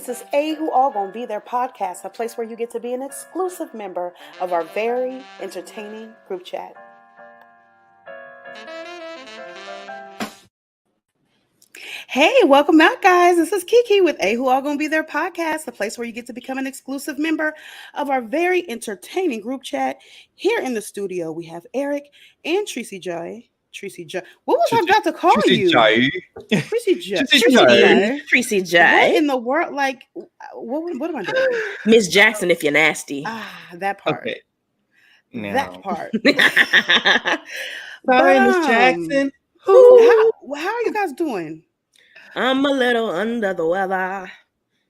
This is AWAGBT, their podcast, a place where you get to be an exclusive member of our very entertaining group chat. Hey, welcome out, guys. This is Kiki with AWAGBT, their podcast, a place where you get to become an exclusive member of our very entertaining group chat. Here in the studio, we have Eric and Tricie J. Tricie J. What was I about to call you? Tricie J. Tricie J. What in the world? Like, what am I doing? Miss Jackson, if you're nasty. That part. Okay. No. That part. Sorry, Miss Jackson. How are you guys doing? I'm a little under the weather,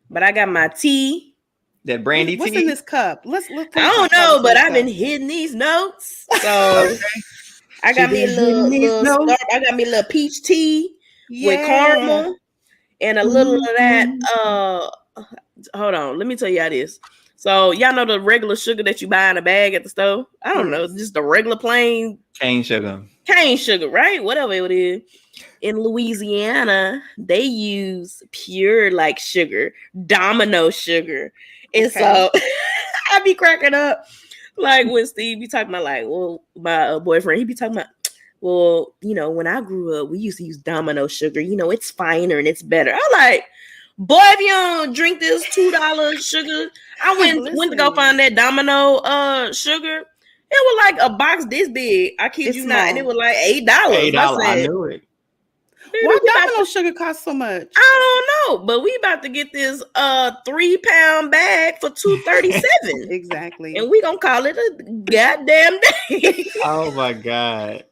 but I got my tea. That brandy tea. What's in this cup? Let's I don't know, but I've been hitting these notes. So I got me a little I got me a little peach tea with caramel and a little of that. Hold on, let me tell you how this. So y'all know the regular sugar that you buy in a bag at the store? I don't know, just the regular plain cane sugar, right? Whatever it is. In Louisiana, they use pure like sugar, domino sugar. And so I be cracking up. Like when Steve be talking about like, well, my boyfriend, he be talking about, well, you know, when I grew up, we used to use domino sugar. You know, it's finer and it's better. I'm like, boy, if you don't drink this $2 sugar, I went to go find that domino sugar. It was like a box this big. I kid you not, and it was like $8. I knew it. Why domino sugar costs so much? I don't know, but we about to get this 3-pound bag for $2.37. Exactly. And we gonna call it a goddamn day. Oh my God.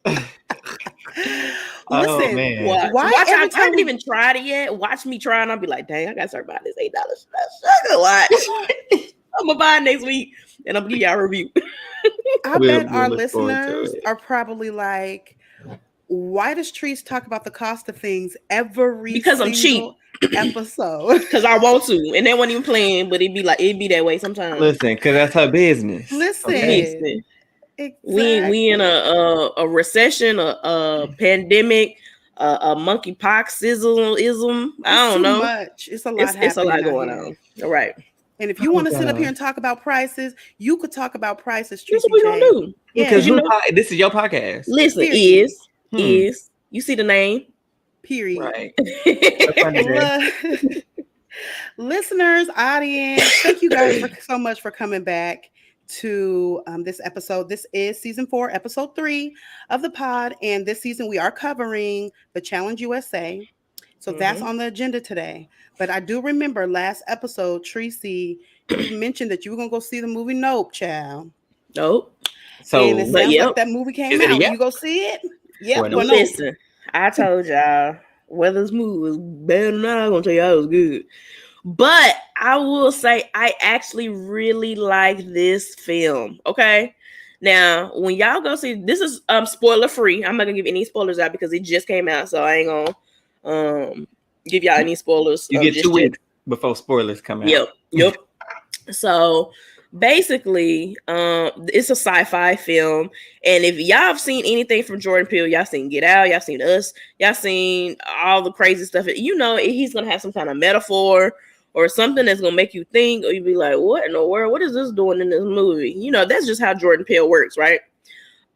Listen, man. Watch I haven't even tried it yet. Watch me try and I'll be like, dang, I gotta start buying this $8 sugar. Watch. I'm gonna buy it next week and I'm gonna give y'all a review. I bet our listeners are probably like, why does Tricie talk about the cost of things because I'm cheap episode? Because I want to, and they weren't even playing, but it'd be that way sometimes. Listen, because that's her business. Listen, exactly. we in a recession, a pandemic, a monkeypoxism. I don't know. Much. It's a lot. It's a lot going on. All right. And if you want to sit up here and talk about prices, you could talk about prices. That's what we're gonna do. Because this is your podcast. Listen, is you see the name? Period. Right. Listeners, audience, thank you guys so much for coming back to this episode. This is season 4, episode 3 of the pod, and this season we are covering the Challenge USA. So that's on the agenda today. But I do remember last episode, Tricie, you mentioned that you were gonna go see the movie Nope, child. Nope. So and it sounds like that movie came out. You go see it? Yeah. Well, listen, I told y'all whether this movie was bad or not, I'm gonna tell y'all it was good. But I will say I actually really like this film. Okay. Now, when y'all go see, this is spoiler free. I'm not gonna give any spoilers out because it just came out, so I ain't gonna give y'all any spoilers. You get 2 weeks before spoilers come out. Yep. So basically, it's a sci-fi film, and if y'all have seen anything from Jordan Peele, y'all seen Get Out, y'all seen Us, y'all seen all the crazy stuff. You know, he's gonna have some kind of metaphor or something that's gonna make you think, or you be like, "What in the world? What is this doing in this movie?" You know, that's just how Jordan Peele works, right?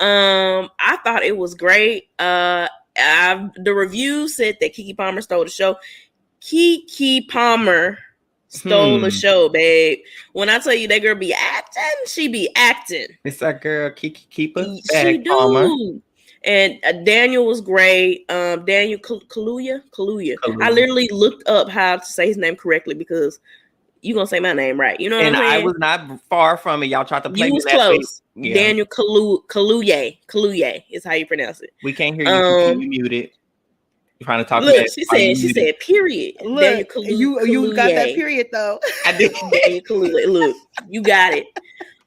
I thought it was great. The review said that Keke Palmer stole the show. Keke Palmer stole the show, babe. When I tell you that girl be acting, she be acting. It's that girl, Keke Keeper. She do. Palmer. And Daniel was great. Daniel Kaluuya. I literally looked up how to say his name correctly because you gonna say my name right. You know what I'm saying? I was not far from it. Y'all tried to play you was close. Yeah. Daniel Kaluuya is how you pronounce it. We can't hear you. You muted. You're trying to talk. Look, she said period. Look, you got that period though. I did. Daniel Kaluuya. Look, you got it.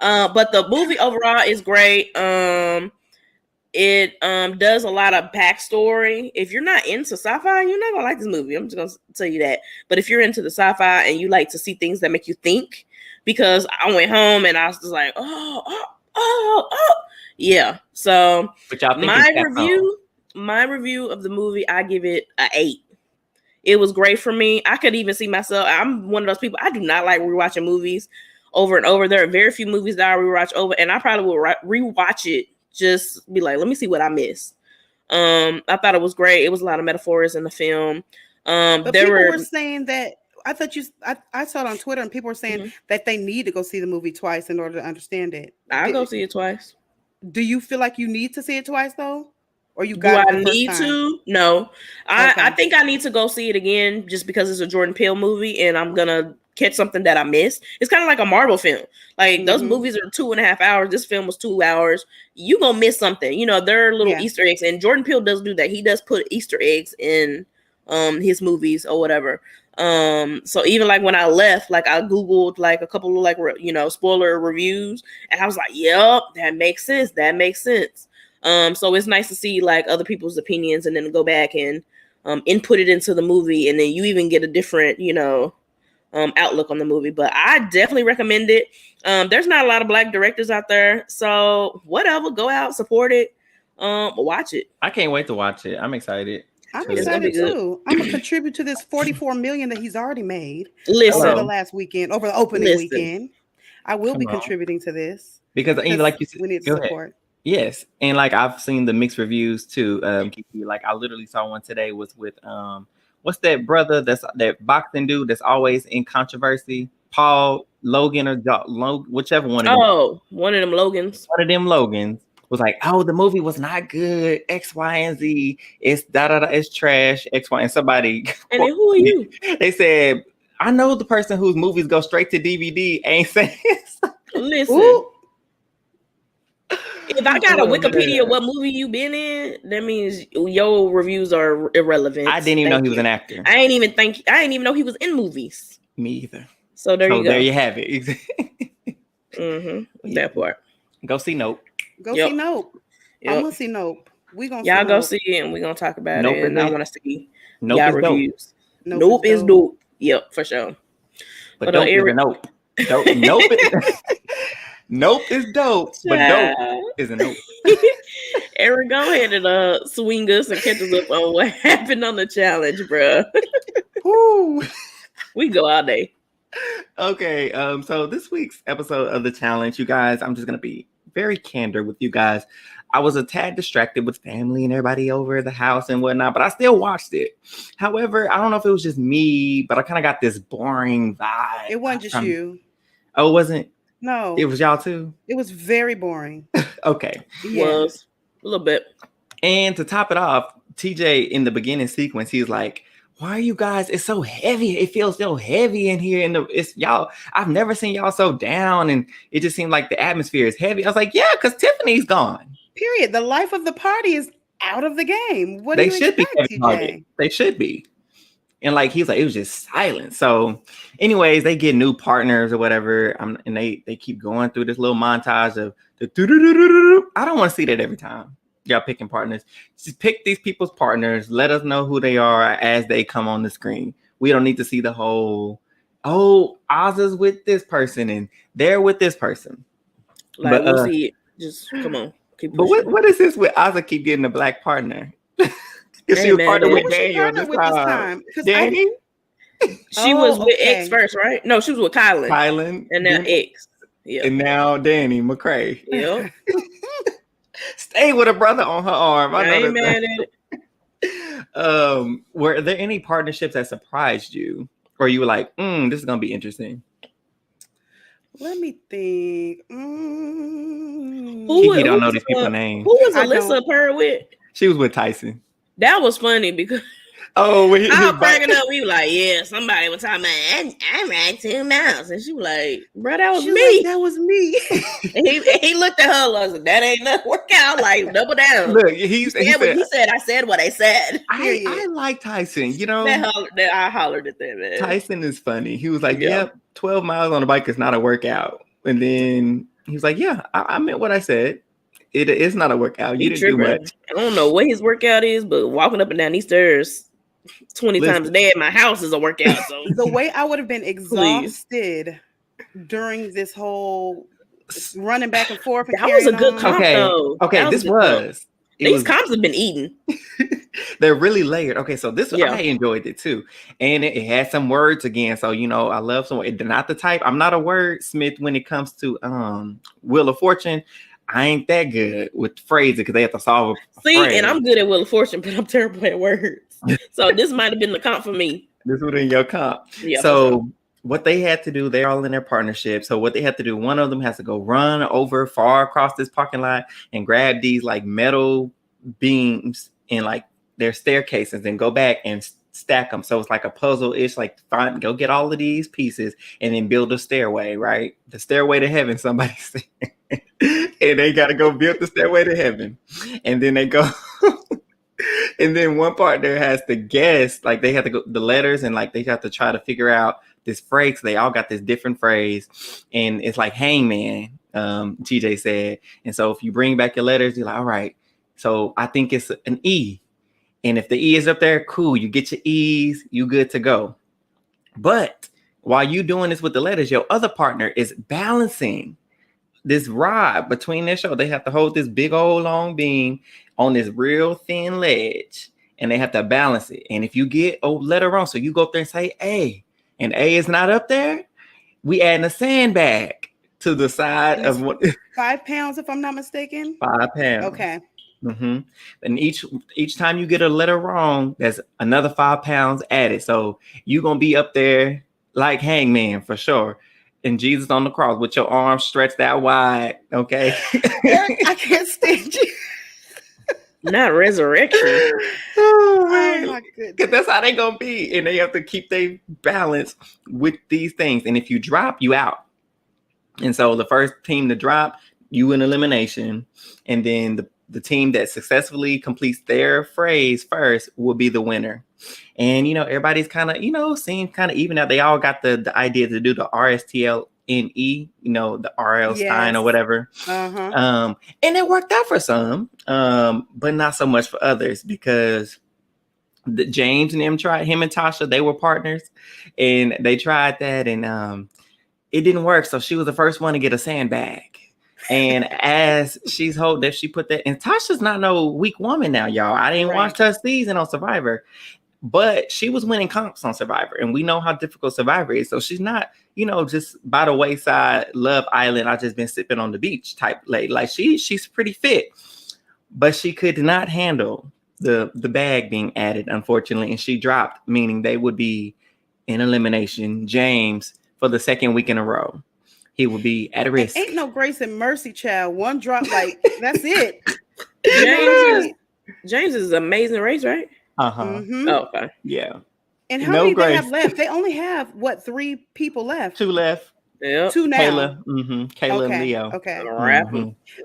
But the movie overall is great. It does a lot of backstory. If you're not into sci-fi, you're not gonna like this movie. I'm just gonna tell you that. But if you're into the sci-fi and you like to see things that make you think, because I went home and I was just like, yeah. So but y'all think my review of the movie, I give it an 8. It was great for me. I could even see myself. I'm one of those people. I do not like rewatching movies over and over. There are very few movies that I rewatch over, and I probably will rewatch it. Just be like, let me see what I missed. I thought it was great. It was a lot of metaphors in the film. But people were saying that. I thought I saw it on Twitter, and people were saying that they need to go see the movie twice in order to understand it. I'll go see it twice. Do you feel like you need to see it twice though? Or you got Do I need to? No. I think I need to go see it again just because it's a Jordan Peele movie and I'm gonna catch something that I missed. It's kind of like a Marvel film. Like those movies are 2.5 hours. This film was 2 hours. You gonna miss something. You know, there are little Easter eggs, and Jordan Peele does do that. He does put Easter eggs in his movies or whatever. So even like when I left, like I Googled like a couple of like spoiler reviews, and I was like, yep, that makes sense. That makes sense. So it's nice to see like other people's opinions and then go back and input it into the movie, and then you even get a different, outlook on the movie. But I definitely recommend it. There's not a lot of Black directors out there, so whatever, go out, support it, watch it. I can't wait to watch it. I'm excited. I'm excited too. I'm gonna contribute to this $44 million that he's already made. Listen, over the opening weekend. I will be contributing to this because even like you said, we need to support. Yes, and like I've seen the mixed reviews too. Like I literally saw one today was with what's that brother that boxing dude that's always in controversy? Paul Logan or whichever one. One of them Logans. One of them Logans was like, oh, the movie was not good. X, Y, and Z. It's it's trash. X, Y, and somebody. And then who are you? They said, I know the person whose movies go straight to DVD ain't saying. Listen. Ooh. If I got a Wikipedia what movie you been in, that means your reviews are irrelevant. I didn't even know he was an actor. I ain't even know he was in movies. Me either. So there you go. There you have it. That part. Go see Nope. See Nope. I'm gonna see Nope. Y'all go see it and we're gonna talk about it. And I want to see y'all reviews. Dope. Nope is dope. Yep, for sure. But Dope is a Nope. Nope is dope, but dope is a nope. Eric, go ahead and swing us and catch us up on what happened on the challenge, bro. We go all day. Okay, so this week's episode of the challenge, you guys, I'm just gonna be very candid with you guys. I was a tad distracted with family and everybody over the house and whatnot, but I still watched it. However, I don't know if it was just me, but I kind of got this boring vibe. It wasn't just you. Oh, it wasn't? No. It was y'all too? It was very boring. Okay. Was a little bit. And to top it off, TJ in the beginning sequence, he's like, why are you guys? It's so heavy. It feels so heavy in here. And it's y'all. I've never seen y'all so down. And it just seemed like the atmosphere is heavy. I was like, yeah, because Tiffany's gone. Period. The life of the party is out of the game. What do you expect, TJ? They should be. And like he's like, it was just silent. So, anyways, they get new partners or whatever. And they keep going through this little montage of the. I don't want to see that every time. Y'all picking partners. Just pick these people's partners. Let us know who they are as they come on the screen. We don't need to see the whole, Oz is with this person and they're with this person. Like, but, we'll see it. Just come on. Keep pushing. But what is this with Oz keep getting a black partner? Because she was partnered with Daniel this time. Danny? She was with X first, right? No, she was with Kylan. And now X. Yeah. And now Danny McCrae. Yep. Stay with a brother on her arm. I ain't mad at it. Were there any partnerships that surprised you? Or you were like, this is going to be interesting? Let me think. Kiki don't know these people's names. Who was Alyssa paired with? She was with Tyson. That was funny because I was cracking up. We were like, yeah, somebody was talking about I ran 2 miles. And she was like, bro, that was me. Like, that was me. And he looked at her like, that ain't nothing workout. Like, double down. Look, he said, I said what I said. I like Tyson, I hollered at that, man. Tyson is funny. He was like, yep, 12 miles on a bike is not a workout. And then he was like, yeah, I meant what I said. It is not a workout. You didn't do much. I don't know what his workout is, but walking up and down these stairs 20 times a day at my house is a workout. So the way I would have been exhausted during this whole running back and forth. That was a good comp, though. Okay, these comps have been eaten. They're really layered. Okay, so this Yeah. I enjoyed it too, and it had some words again. So I love some. Not the type. I'm not a wordsmith when it comes to Wheel of Fortune. I ain't that good with phrases because they have to solve a phrase. And I'm good at Wheel of Fortune, but I'm terrible at words. So this might have been the comp for me. This was in your comp. Yeah. So what they had to do, they're all in their partnership. So what they had to do, one of them has to go run over far across this parking lot and grab these like metal beams in like their staircases and go back and stack them. So it's like a puzzle-ish, like go get all of these pieces and then build a stairway, right? The stairway to heaven, somebody said. And they got to go build the stairway to heaven. And then they go... And then one partner has to guess, like they have to go the letters and like they have to try to figure out this phrase. They all got this different phrase, and it's like hangman, TJ said. And so if you bring back your letters, you're like, all right, so I think it's an E. And if the E is up there, cool, you get your E's, you good to go. But while you doing this with the letters, your other partner is balancing this rod between their shoulder. They have to hold this big old long beam on this real thin ledge, and they have to balance it. And if you get a letter wrong, so you go up there and say A, and A is not up there, we adding a sandbag to the side of what 5 pounds, if I'm not mistaken. 5 pounds. Okay. Mm-hmm. And each time you get a letter wrong, there's another 5 pounds added. So you're gonna be up there like hangman for sure. And Jesus on the cross with your arms stretched out wide. Okay. Eric, I can't stand you. Not resurrection. Oh my goodness. Because that's how they gonna be. And they have to keep their balance with these things. And if you drop, you out. And so the first team to drop, you in elimination. And then the team that successfully completes their phrase first will be the winner. And everybody's kind of seems kind of even out. They all got the idea to do the RSTLNE, the RL Stein or whatever. Uh-huh. And it worked out for some, but not so much for others, because James and him and Tasha, they were partners, and they tried that, and it didn't work. So she was the first one to get a sandbag. And as she's holding, she put that, and Tasha's not no weak woman now, y'all. I didn't watch her season on Survivor, but she was winning comps on Survivor, and we know how difficult Survivor is. So she's not, just by the wayside, Love Island, I just been sipping on the beach type lady. Like she's pretty fit, but she could not handle the bag being added, unfortunately, and she dropped, meaning they would be in elimination. James, for the second week in a row, he will be at risk. Ain't no grace and mercy, child. One drop, like that's it. James is Amazing Race, right? Uh-huh. Mm-hmm. Oh, okay. Yeah. And how many they have left? They only have 3 people left? 2 left. Yeah. 2 now. Kayla and Leo. Okay.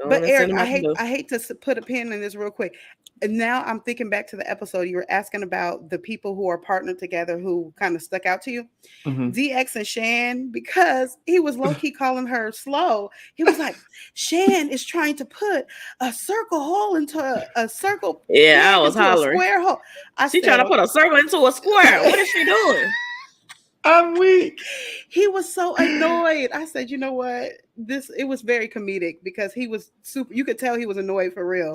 But Eric, I hate to put a pin in this real quick. And now I'm thinking back to the episode you were asking about the people who are partnered together who kind of stuck out to you. DX and Shan, because he was low-key calling her slow. He was like, Shan is trying to put a circle hole into a circle. Yeah, I was hollering. A square hole. She trying to put a circle into a square. What is she doing? I'm weak. He was so annoyed. I said, you know what? It was very comedic because he was super. You could tell he was annoyed for real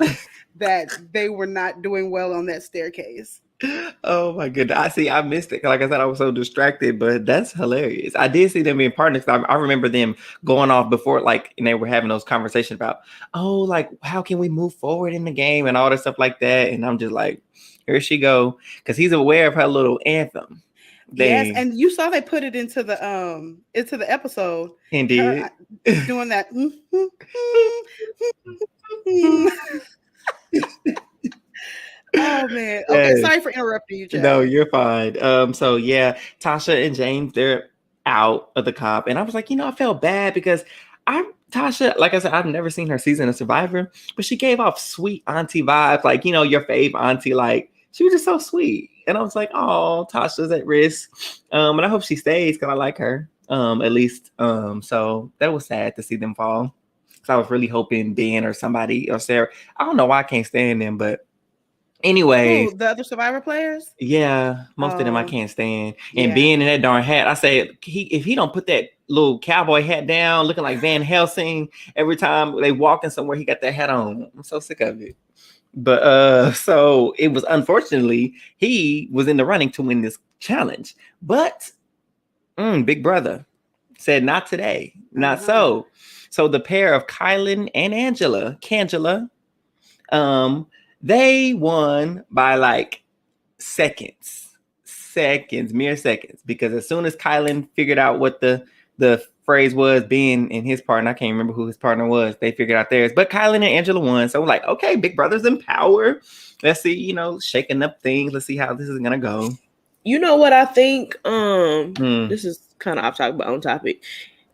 that they were not doing well on that staircase. Oh my goodness. I missed it. Like I said, I was so distracted, but that's hilarious. I did see them being partners. I remember them going off before, like, and they were having those conversations about, like, how can we move forward in the game and all this stuff like that. And I'm just like, here she go. Because he's aware of her little anthem. Yes, and you saw they put it into the episode. Indeed. Doing that. Oh man. Okay, yes. Sorry for interrupting you, Jeff. No, you're fine. So yeah, Tasha and James, they're out of the comp. And I was like, I felt bad because Tasha, like I said, I've never seen her season of Survivor, but she gave off sweet auntie vibes, like, your fave auntie, like she was just so sweet. And I was like, oh, Tasha's at risk. And I hope she stays because I like her, at least. So that was sad to see them fall. Because I was really hoping Ben or somebody or Sarah. I don't know why I can't stand them, but anyway. The other Survivor players? Yeah, most of them I can't stand. And Ben in that darn hat, I say, if he don't put that little cowboy hat down, looking like Van Helsing, every time they walking somewhere, he got that hat on. I'm so sick of it. But so it was, unfortunately, he was in the running to win this challenge. But Big Brother said not today. Not so. So the pair of Kylan and Cangela, they won by like mere seconds, because as soon as Kylan figured out what the phrase was, being in his partner, I can't remember who his partner was, they figured out theirs, but Kylan and Angela won. So we're like, okay, Big Brother's in power. Let's see, shaking up things. Let's see how this is gonna go. You know what I think? This is kind of off topic, but on topic.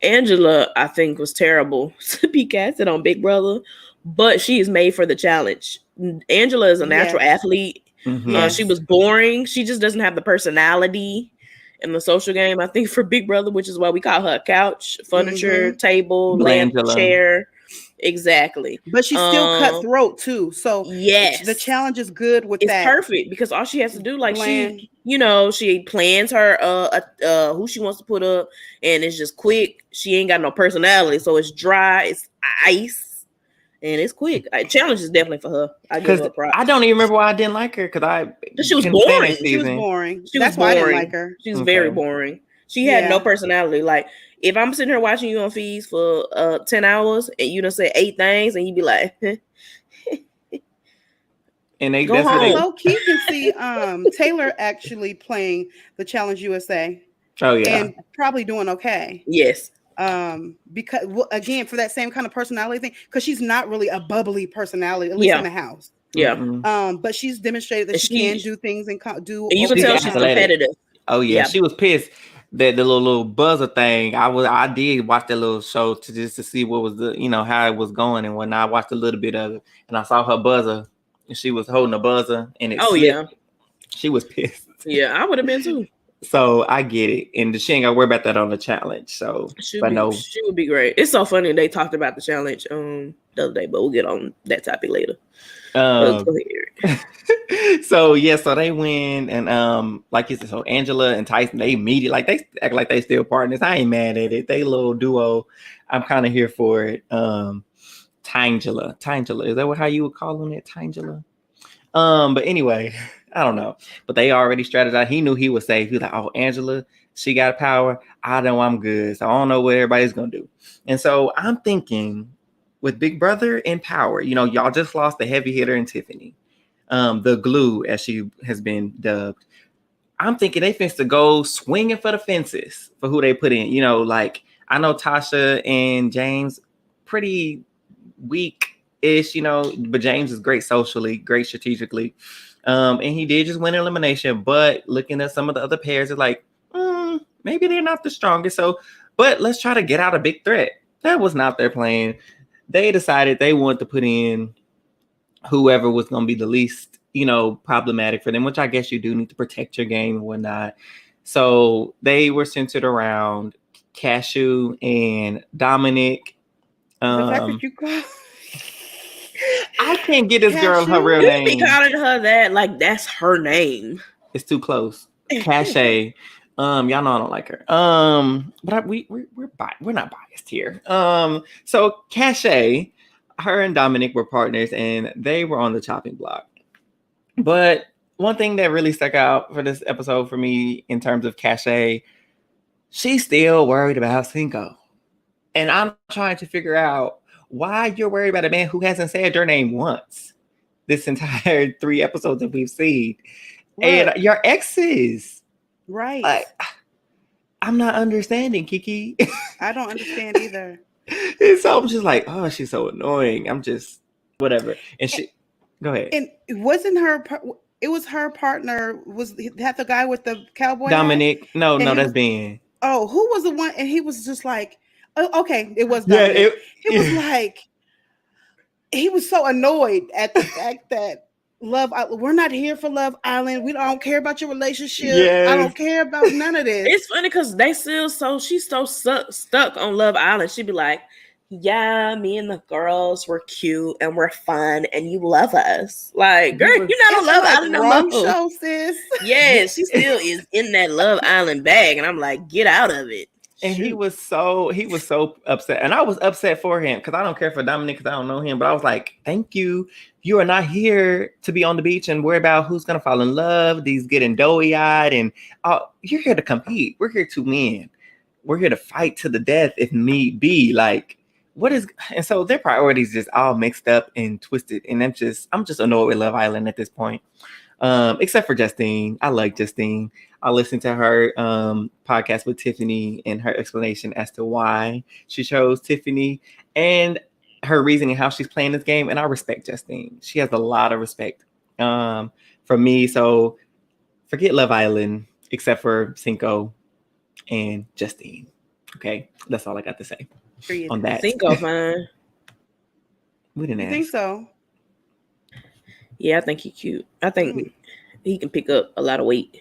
Angela, I think, was terrible to be casted on Big Brother, but she is made for the challenge. Angela is a natural athlete. She was boring. She just doesn't have the personality in the social game, I think, for Big Brother, which is why we call her a couch, furniture, table, lamp, chair. Exactly. But she's still cutthroat too. So yes, the challenge is good with that. It's perfect because all she has to do, like she plans her who she wants to put up, and it's just quick. She ain't got no personality, so it's dry, it's ice, and it's quick. Challenge is definitely for her. I give her props. I don't even remember why I didn't like her, because she was boring. She was boring. That's why I didn't like her. She was very boring. She had no personality. Like, if I'm sitting here watching you on feeds for 10 hours and you done say 8 things and you be like, and they go home. Low key can see Taylor actually playing the Challenge USA. Oh yeah, and probably doing okay. Yes. Because again, for that same kind of personality thing, because she's not really a bubbly personality, at least in the house. Yeah. But she's demonstrated that she can do things and do. And you can tell she's competitive. Oh yeah, she was pissed. That the little buzzer thing, I did watch that little show to see what was the how it was going and whatnot. I watched a little bit of it, and I saw her buzzer, and she was holding a buzzer, and it slipped. She was pissed. Yeah, I would have been too. So I get it, and she ain't gotta worry about that on the challenge. So she would be great. It's so funny they talked about the challenge the other day, but we'll get on that topic later. So they win, and like you said, so Angela and Tyson, they immediately they act like they still partners. I ain't mad at it. They little duo, I'm kind of here for it. Tangela, is that how you would call them it? Tangela. But anyway, I don't know. But they already strategized. He knew he was safe. He was like, oh, Angela, she got power. I know I'm good. So I don't know what everybody's gonna do. And so I'm thinking, with Big Brother in power, y'all just lost the heavy hitter in Tiffany, the glue, as she has been dubbed. I'm thinking they finna to go swinging for the fences for who they put in. Like, I know Tasha and James pretty weak-ish, but James is great socially, great strategically. And he did just win elimination, but looking at some of the other pairs, it's like, maybe they're not the strongest. So, but let's try to get out a big threat. That was not their plan. They decided they wanted to put in whoever was going to be the least, problematic for them, which I guess you do need to protect your game and whatnot. So they were centered around Cashew and Dominic. I can't get this girl her real name. Be calling her that, like that's her name. It's too close. Cache. Y'all know I don't like her. But we're not biased here. So Cache, her and Dominic were partners, and they were on the chopping block. But one thing that really stuck out for this episode for me in terms of Cache, she's still worried about Cinco, and I'm trying to figure out why you're worried about a man who hasn't said your name once this entire 3 episodes that we've seen, and your exes. Right. Like, I'm not understanding, Kiki. I don't understand either. And so I'm just like, oh, she's so annoying. I'm just whatever. And she, go ahead. And it wasn't her. It was her partner. Was that the guy with the cowboy? Dominic? Hat? No, that's Ben. Oh, who was the one? And he was just like, oh, okay, it was Dominic. It was like he was so annoyed at the fact that we're not here for Love Island. We don't care about your relationship. Yes. I don't care about none of this. It's funny because she's so stuck on Love Island. She'd be like, yeah, me and the girls were cute and we're fun and you love us. Like, girl, you're not on Love Island no more. Show, sis. Yeah, she still is in that Love Island bag. And I'm like, get out of it. And he was so upset. And I was upset for him because I don't care for Dominic because I don't know him. But I was like, thank you. You are not here to be on the beach and worry about who's going to fall in love. These getting doughy-eyed. And you're here to compete. We're here to win. We're here to fight to the death if need be. Like, and so their priorities just all mixed up and twisted. And I'm just annoyed with Love Island at this point. Except for Justine. I like Justine. I listened to her podcast with Tiffany and her explanation as to why she chose Tiffany and her reasoning how she's playing this game. And I respect Justine. She has a lot of respect for me. So forget Love Island, except for Cinco and Justine. Okay, that's all I got to say on that. Cinco fine. We didn't ask. Think so? Yeah, I think he's cute. I think he can pick up a lot of weight.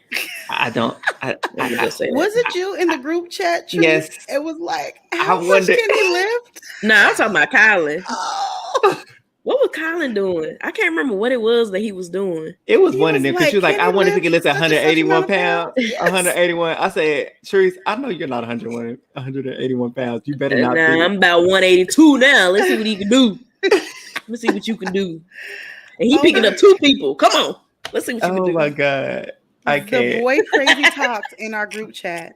I don't. Was it you in the group chat? Tricie? Yes. It was like, how much can he lift? Nah, I'm talking about Kylan. Oh. What was Kylan doing? I can't remember what it was that he was doing. It was one of them because she was like, I wonder if he could lift 181 pounds. Yes. 181. I said, Tricie, I know you're not 181 pounds. You better not. Nah, I'm about 182 now. Let's see what he can do. Let's see what you can do. And he picking up 2 people. Come on. Let's see what you can do. Oh my God. I can't. The boy crazy talks in our group chat.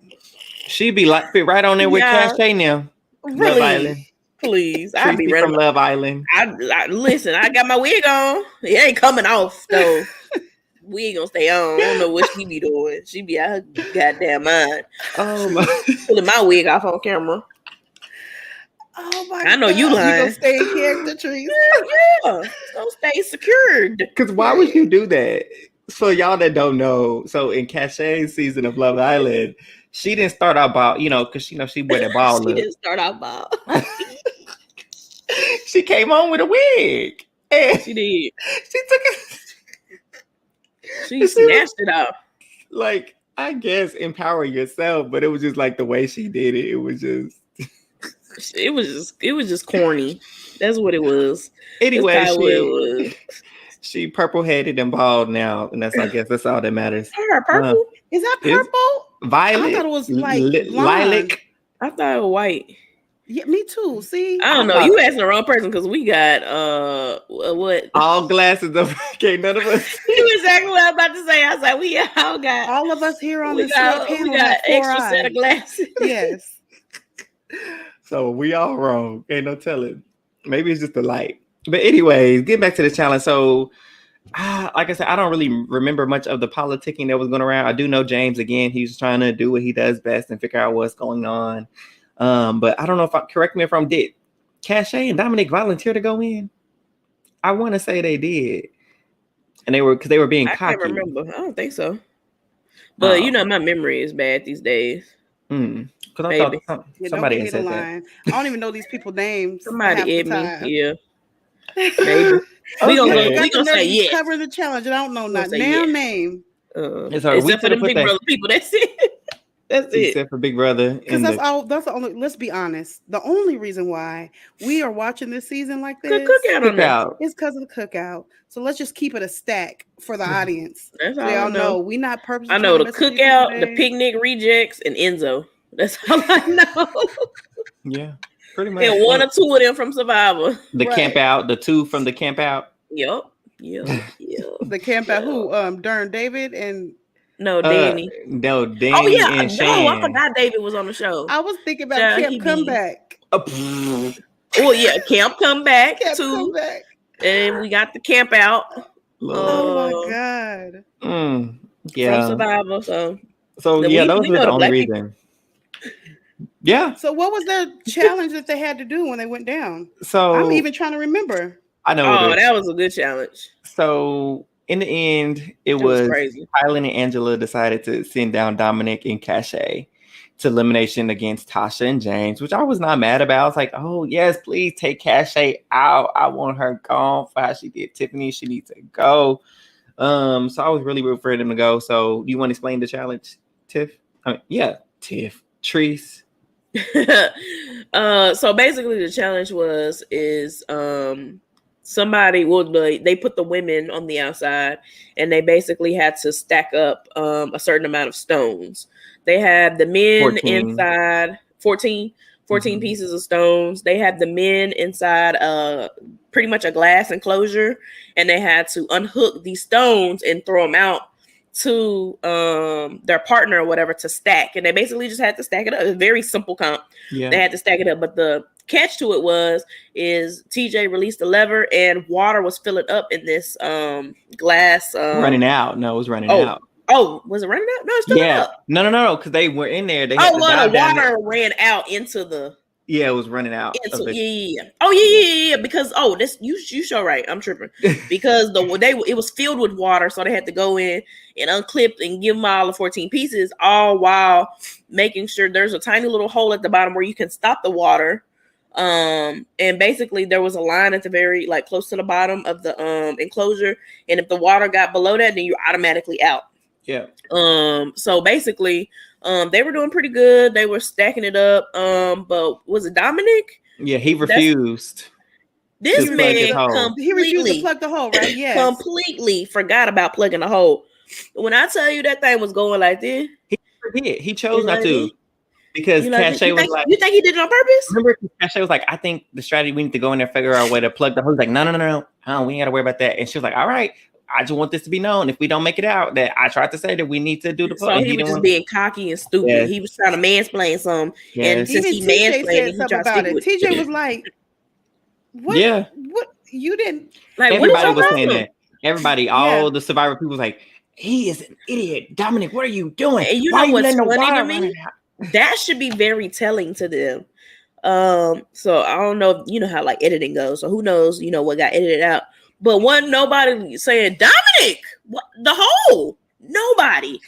She be like fit right on there with Cache now. Really? Love Island. Please. I'll be ready from Love Island. I listen, I got my wig on. It ain't coming off though. We ain't gonna stay on. I don't know what she be doing. She be out her goddamn mind. Oh my. Pulling my wig off on camera. Oh my! I know you lying. You gonna stay in character, Tricie? Yeah, so stay secured. Because why would you do that? So y'all that don't know, so in Cache's season of Love Island, she didn't start out bald, because she wear the bald She look. didn't start out bald. She came on with a wig. And She did. she took it. She snatched it off. Like, I guess empower yourself, but it was just like the way she did it. It was just. It was just corny. That's what it was. Anyway, she purple headed and bald now, and I guess that's all that matters. Her purple? Is that purple? Violet. I thought it was like lilac. I thought it was white. Yeah, me too. See, I don't know. You asking the wrong person because we got what? All glasses of okay, none of us. You knew exactly what I was about to say. I was like, we all got all of us here on we this got panel we got have 4 extra eyes. set of glasses. Yes. So we all wrong. Ain't no telling. Maybe it's just the light. But anyways, get back to the challenge. So, like I said, I don't really remember much of the politicking that was going around. I do know James, again, he's trying to do what he does best and figure out what's going on. But I don't know correct me if I'm did Cache and Dominic volunteer to go in? I want to say they did. And they were being cocky. I can't remember. I don't think so. But my memory is bad these days. Because I thought somebody had said that. I don't even know these people's names. Somebody hit me. Yeah. Maybe. Okay. We gonna say yes. Cover the challenge. I don't know not now name. Except for the Big Brother people. That's it. That's it. Except for Big Brother. Because that's the only. Let's be honest. The only reason why we are watching this season like this is because of the cookout. So let's just keep it a stack for the audience. That's all we all I know. We not purposely. I know the cookout, the picnic rejects, and Enzo. That's all I know. Yeah, pretty much. And 1 or 2 of them from Survivor. The camp out, the 2 from the camp out. Yep. The camp out who? Darn David and Danny. No, Danny. Oh yeah, and Shane. I forgot David was on the show. I was thinking about Camp Comeback. Oh yeah, Camp Comeback too. And we got the camp out. Oh my God. Yeah. From Survivor. So yeah, those were the only reason. Yeah. So what was the challenge that they had to do when they went down? So I'm even trying to remember. I know. Oh, that was a good challenge. So in the end, it was crazy. Kylan and Angela decided to send down Dominic and Cache to elimination against Tasha and James, which I was not mad about. I was like, oh yes, please take Cache out. I want her gone for how she did Tiffany. She needs to go. So I was really rooting for them to go. So do you want to explain the challenge, Tiff? Tiff. Tricie. So basically the challenge is somebody they put the women on the outside and they basically had to stack up a certain amount of stones. They had the men 14. inside 14 Mhm. pieces of stones. They had the men inside pretty much a glass enclosure, and they had to unhook these stones and throw them out to their partner or whatever to stack. And they basically just had to stack it up. It was a very simple comp. Yeah. They had to stack it up, but the catch to it is TJ released the lever and water was filling up in this glass running out. No, it was running out. Oh, was it running out? No, it's filling up. No, because they were in there. They had the water ran out into the. Yeah, it was running out. Yeah. Oh, yeah. Because this you sure right. I'm tripping because it was filled with water, so they had to go in and unclip and give them all the 14 pieces, all while making sure there's a tiny little hole at the bottom where you can stop the water. And basically there was a line at the very close to the bottom of the enclosure, and if the water got below that, then you're automatically out. Yeah. So basically, they were doing pretty good. They were stacking it up. But was it Dominic? Yeah, he refused. This man he refused to plug the hole, right? Yes. Completely forgot about plugging the hole. When I tell you that thing was going like this, he chose not to. Because Cachet was like, you think he did it on purpose? Remember, Cachet was like, I think the strategy, we need to go in there, figure out a way to plug the hole. He's like, no, we ain't got to worry about that. And she was like, all right, I just want this to be known. If we don't make it out, that I tried to say that we need to do the plug. So he was just being cocky and stupid. Yes. He was trying to mansplain something. Yes. And since even he TJ said something about it. TJ was like, what? Yeah. What? You didn't. Everybody was saying that. Everybody, all the Survivor people was like, he is an idiot. Dominic, what are you doing? And Why know what's funny to me? That should be very telling to them. So I don't know if you know how editing goes. So who knows, what got edited out. But nobody saying, Dominic, what the hole? Nobody.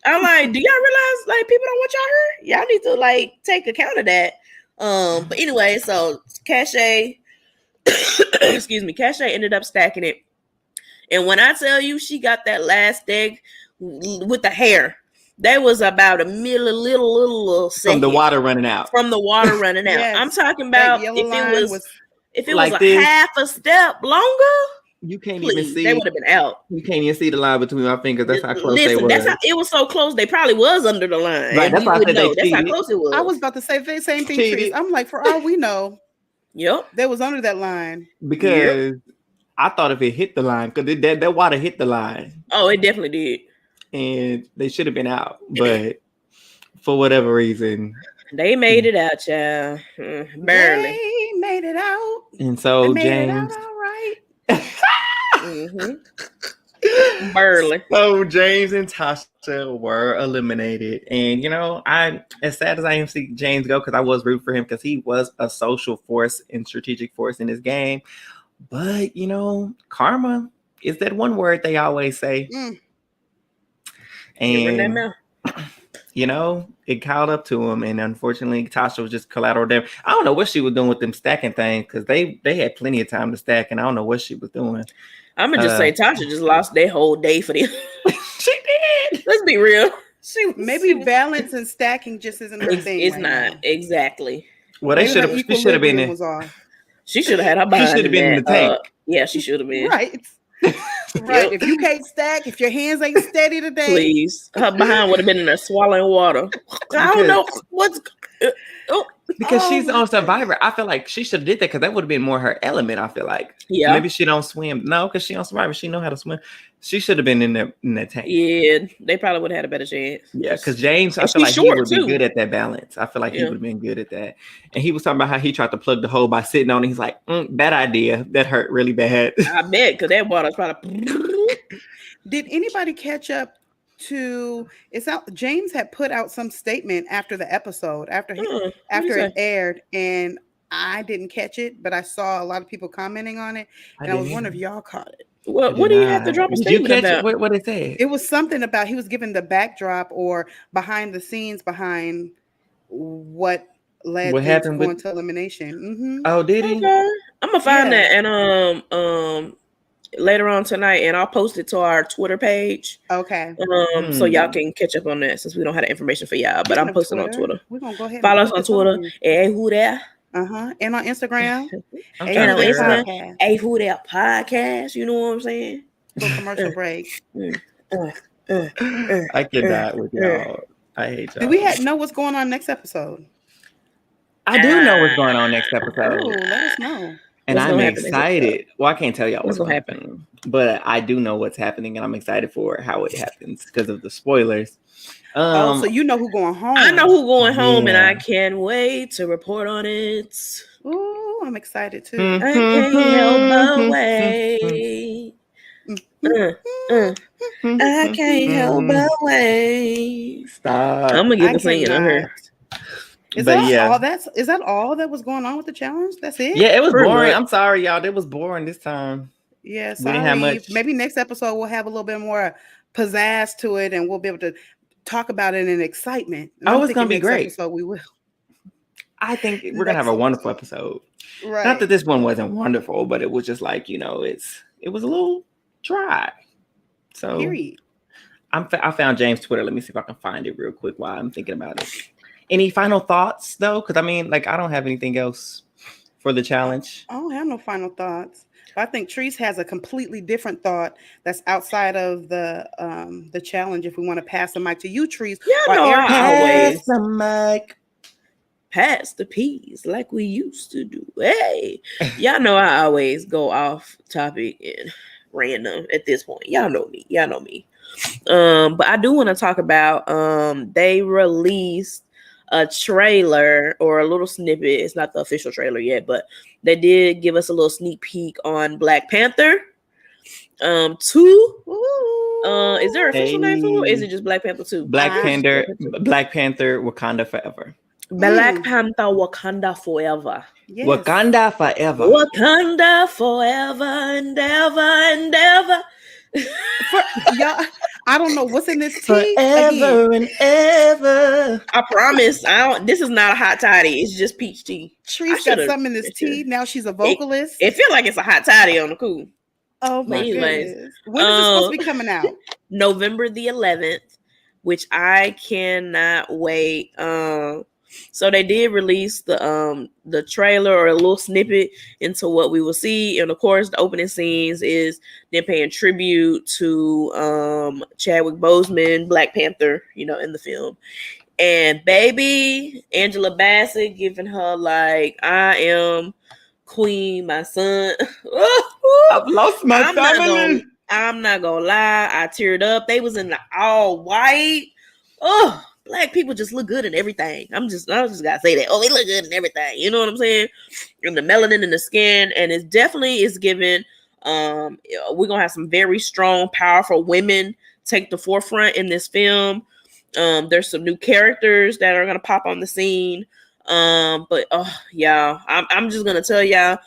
I'm like, do y'all realize people don't want y'all hurt? Y'all need to take account of that. But anyway, so Cachet Cachet ended up stacking it. And when I tell you she got that last egg with the hair, that was about a little second. From the water running out. Yes. I'm talking about if it was a half a step longer, you can't even see. They would have been out. You can't even see the line between my fingers. That's how close they were. It was so close. They probably was under the line. Right. That's why I said that's how close it was. I was about to say the same thing. Tricie. I'm like, for all we know, they was under that line. Because I thought if it hit the line, because that water hit the line. Oh, it definitely did. And they should have been out, but for whatever reason, they made it out, child. Barely. They made it out. And so James, all right. Barely. So James and Tasha were eliminated, and I, as sad as I am to see James go, because I was rooting for him because he was a social force and strategic force in this game. But karma is that one word they always say. And it caught up to him, and unfortunately Tasha was just collateral damage. I don't know what she was doing with them stacking things, because they had plenty of time to stack, and I don't know what she was doing. I'm gonna just say Tasha just lost their whole day for this. She did. Let's be real. Maybe balance and stacking just isn't her thing. It's not exactly. Well, she should have been there. She should have had her behind. She should have been in the tank. Yeah, she should have been. Right. Right. If you can't stack, if your hands ain't steady today, please. Her behind would have been in there swallowing water. I don't know what's. Because she's on Survivor. I feel like she should have did that, because that would have been more her element. I feel like. Yeah. Maybe she don't swim. No, because she on Survivor. She know how to swim. She should have been in that tank. Yeah, they probably would have had a better chance. Yeah, because James, I feel like he would be good at that balance. I feel like he would have been good at that. And he was talking about how he tried to plug the hole by sitting on it. He's like, bad idea. That hurt really bad. I bet, because that water's probably. Did anybody catch up to? It's out. James had put out some statement after the episode, after it aired, and I didn't catch it, but I saw a lot of people commenting on it, and I was wondering if y'all caught it. What do you have to drop a statement about? What did it say? It was something about he was giving the backdrop or behind the scenes behind what led to going to elimination. Mm-hmm. Oh, did he? Okay. I'm gonna find that and later on tonight, and I'll post it to our Twitter page. Okay. So y'all can catch up on that since we don't have the information for y'all, but I'm posting on Twitter. We're gonna go ahead. Follow us on Twitter. Hey, who there? And on Instagram. And on Instagram. Hey, who that podcast? You know what I'm saying? For commercial break. I cannot with y'all. I hate y'all. Do we know what's going on next episode? I do know what's going on next episode. Oh, let us know. And What's I'm gonna happen next excited. Well, I can't tell y'all what's gonna going to happen, but I do know what's happening, and I'm excited for how it happens because of the spoilers. So you know who's going home. I know who's going home, and I Yeah. can't wait to report on it. Ooh, I'm excited too. I can't help but wait. I can't help but wait. Stop. I'm gonna get I the singing of her. Is But that yeah. all? Is that all that was going on with the challenge? That's it. Yeah, it was Pretty boring. much. I'm sorry, y'all. It was boring this time. Yeah, We didn't have sorry. much. Maybe next episode we'll have a little bit more pizzazz to it, and we'll be able to talk about it in excitement. And I'm it's gonna thinking be next great. Episode we will. I think we're gonna have a wonderful episode. Right. Not that this one wasn't wonderful, but it was just like, it was a little dry. So Period. I found James' Twitter. Let me see if I can find it real quick while I'm thinking about it. Any final thoughts though? Because I don't have anything else for the challenge. I don't have no final thoughts. But I think Tricie has a completely different thought that's outside of the challenge. If we want to pass the mic to you, Tricie, Y'all know I always the mic. pass the peas like we used to do. Hey, y'all know I always go off topic and random at this point. Y'all know me. But I do want to talk about they released a trailer or a little snippet. It's not the official trailer yet, but they did give us a little sneak peek on Black Panther 2. Is there an official name for it, or is it just Black Panther 2? Black Panther, Wakanda Forever. Black Panther Wakanda Forever. Yes. Wakanda Forever. Wakanda forever and ever and ever. Y'all, I don't know what's in this tea. Forever and ever. I promise. This is not a hot toddy. It's just peach tea. Tricie got something in this tea. Now she's a vocalist. It feels like it's a hot toddy on the cool. Oh my anyways, goodness. When is it supposed to be coming out? November the 11th, which I cannot wait. So they did release the trailer or a little snippet into what we will see, and of course the opening scenes is them paying tribute to Chadwick Boseman, Black Panther, in the film, and baby Angela Bassett giving her like, I am queen, my son. I've lost my family. I'm not gonna lie, I teared up. They was in the all white. Oh, Black people just look good in everything. I just gotta say that. Oh, they look good in everything. You know what I'm saying? And the melanin in the skin, and it definitely is given. We're gonna have some very strong, powerful women take the forefront in this film. There's some new characters that are gonna pop on the scene. But y'all, I'm just gonna tell y'all,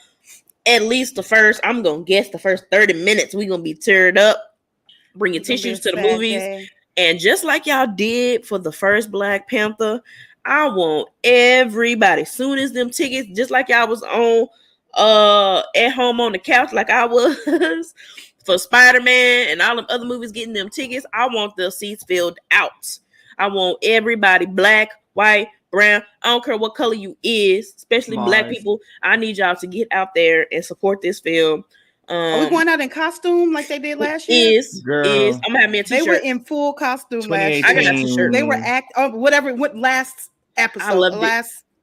at least I'm gonna guess the first 30 minutes we gonna be teared up. Bring your tissues to the movies. Day. And just like y'all did for the first Black Panther, I want everybody, soon as them tickets, just like y'all was on at home on the couch like I was for Spider-Man and all them other movies, getting them tickets, I want the seats filled out. I want everybody, black, white, brown, I don't care what color you is, especially Black people. I need y'all to get out there and support this film. Are we going out in costume like they did last year? I'm gonna have me a t-shirt. They were in full costume last year. I got a t-shirt. They were what last episode? I loved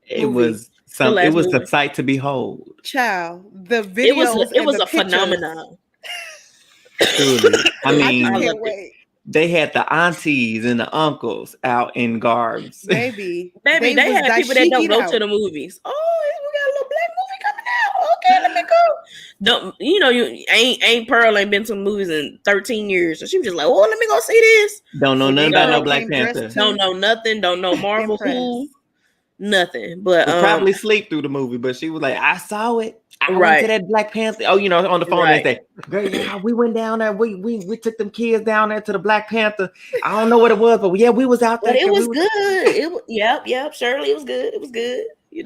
it. It was a sight to behold. Child, the video it was a phenomenon. Truly. I mean, I can't wait. They had the aunties and the uncles out in garbs. Baby, they had people that don't go to the movies. Oh, we got a little Black movie coming out. Okay, let me go. You ain't Pearl ain't been to movies in 13 years, so she was just like, oh, let me go see this. Don't know nothing about no Black Panther. Don't know nothing. Don't know Marvel who. Nothing. But probably sleep through the movie. But she was like, I saw it. I went to that Black Panther. Oh, on the phone they say, girl, yeah, we went down there. We took them kids down there to the Black Panther. I don't know what it was, but yeah, we was out there. But it was good. Yep. Shirley, it was good. It was good. We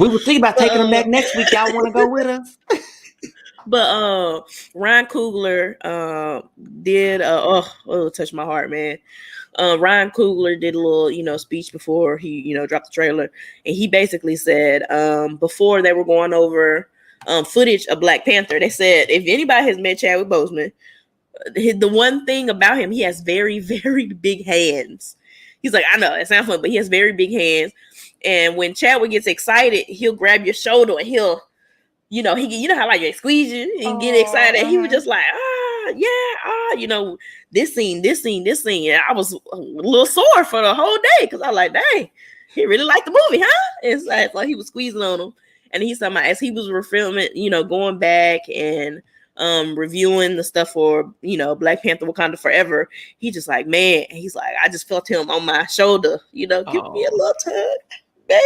were thinking about taking them back next week. Y'all want to go with us? But Ryan Coogler did touch my heart, man. Ryan Coogler did a little, speech before he, dropped the trailer, and he basically said, before they were going over footage of Black Panther, they said if anybody has met Chadwick Boseman, the one thing about him, he has very, very big hands. He's like, I know it sounds funny, but he has very big hands. And when Chadwick gets excited, he'll grab your shoulder and he'll, you know, you know how like they squeeze you and get excited. He was just like, this scene. And I was a little sore for the whole day because I was like, dang, he really liked the movie, huh? It's like he was squeezing on him. And he's talking about as he was refilming, you know, going back and reviewing the stuff for, you know, Black Panther Wakanda Forever. He just like, man, he's like, I just felt him on my shoulder, you know, give me a little tug, baby.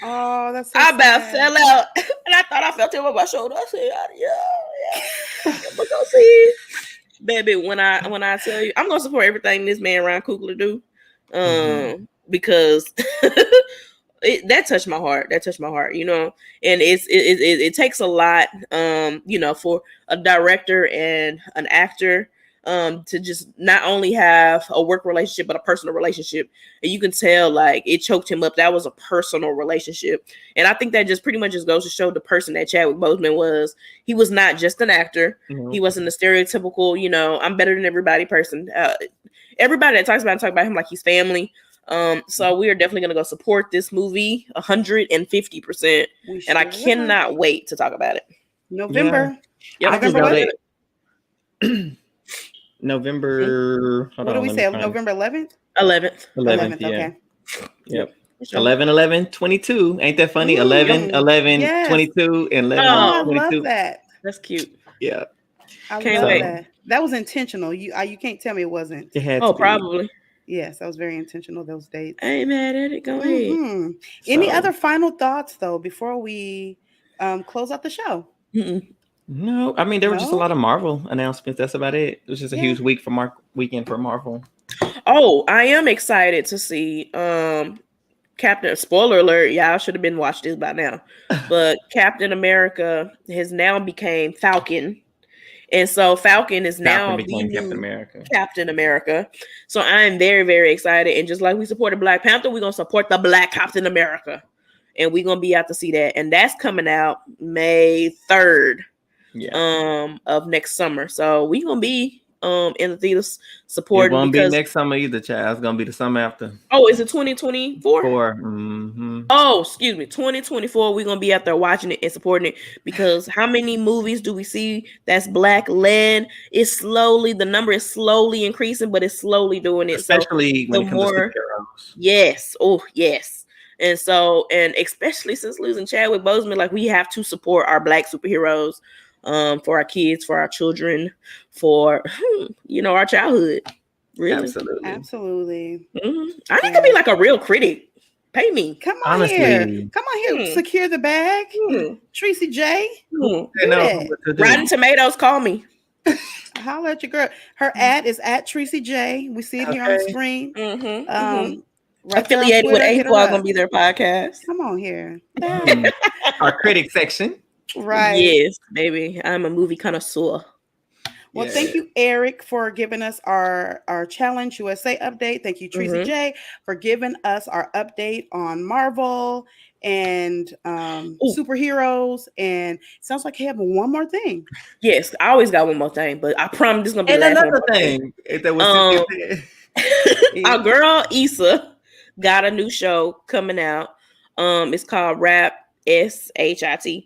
That's so I about sad. fell out, and I thought I felt him on my shoulder. I said, yeah, I'm gonna go see it, baby. When I tell you, I'm gonna support everything this man Ryan Coogler do, because that touched my heart. That touched my heart, you know. And it takes a lot, you know, for a director and an actor. To just not only have a work relationship, but a personal relationship. And you can tell like it choked him up. That was a personal relationship. And I think that just pretty much just goes to show the person that Chadwick Boseman was. He was not just an actor. He wasn't a stereotypical, you know, I'm better than everybody person. Everybody that talk about him like he's family. So we are definitely going to go support this movie 150%. And I cannot wait to talk about it. November. Yeah. November what? November. What do we say? November 11th? 11th. 11th, yeah. Okay. Yep. 11/11/22. Ain't that funny? 11/11/22 and 11/22. I love that. That's cute. Yeah. I love that. That was intentional. You can't tell me it wasn't. It had to be. Probably. Yes, that was very intentional, those dates. I ain't mad at it. Go ahead. Any other final thoughts, though, before we close out the show? No, I mean, there were just a lot of Marvel announcements. That's about it. It was just a huge weekend for Marvel. Oh, I am excited to see Captain. Spoiler alert, y'all should have been watching this by now. But Captain America has now became Falcon. And so Falcon is now became Captain America. So I'm very, very excited. And just like we supported Black Panther, we're going to support the Black Captain America. And we're going to be out to see that. And that's coming out May 3rd of next summer. So we're going to be in the theaters supporting. It won't be next summer either, child. It's going to be the summer after. Oh, is it 2024? Mm-hmm. Oh, excuse me. 2024. We're going to be out there watching it and supporting it because how many movies do we see that's Black led? The number is slowly increasing, but it's slowly doing it. Especially when it comes to superheroes. Yes. Oh, yes. And so, and especially since losing Chadwick Boseman, like we have to support our Black superheroes. For our kids, for our children, for our childhood. Really, absolutely. I need to be like a real critic. Pay me. Come on here. Secure the bag. Tricie J. Rotten Tomatoes, call me. Holla at your girl. Her ad is at Tricie J. We see it here on the screen. Right affiliated with A4 gonna be their podcast. Come on here. Our critic section. Right. Yes, baby. I'm a movie connoisseur. Well, thank you, Eric, for giving us our Challenge USA update. Thank you, Tricie J, for giving us our update on Marvel and superheroes. And it sounds like you have one more thing. Yes, I always got one more thing, but I promise this is gonna be the last another thing. Our girl Issa got a new show coming out. It's called Rap. SHIT.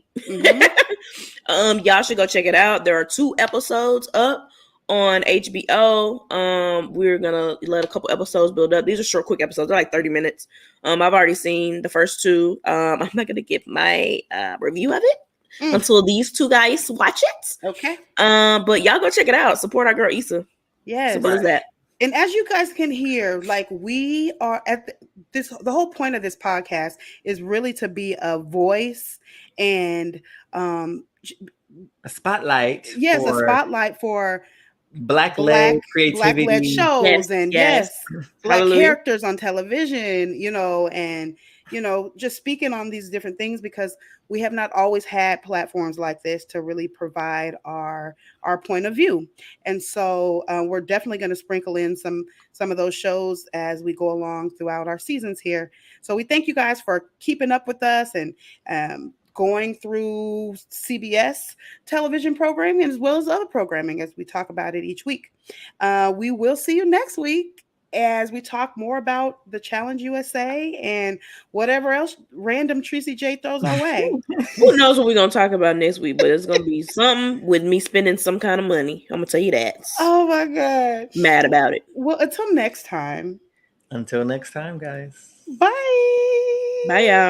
Y'all should go check it out. There are 2 episodes up on HBO. We're gonna let a couple episodes build up. These are short, quick episodes. They're like 30 minutes. I've already seen the first 2. I'm not gonna give my review of it until these 2 guys watch it. Okay. But y'all go check it out. Support our girl Issa. Yes. Simple as that. And as you guys can hear, like we are at the whole point of this podcast is really to be a voice and a spotlight. Yes, a spotlight for Black-led creativity, Black-led shows, and Black Hallelujah. characters on television, and just speaking on these different things because we have not always had platforms like this to really provide our point of view. And so we're definitely going to sprinkle in some of those shows as we go along throughout our seasons here. So we thank you guys for keeping up with us and going through CBS television programming as well as other programming as we talk about it each week. We will see you next week. as we talk more about the Challenge USA and whatever else random Tricie J throws our way. Who knows what we're gonna talk about next week? But it's gonna be something with me spending some kind of money. I'm gonna tell you that. Oh my God. Mad about it. Well, until next time. Until next time, guys. Bye. Bye, y'all.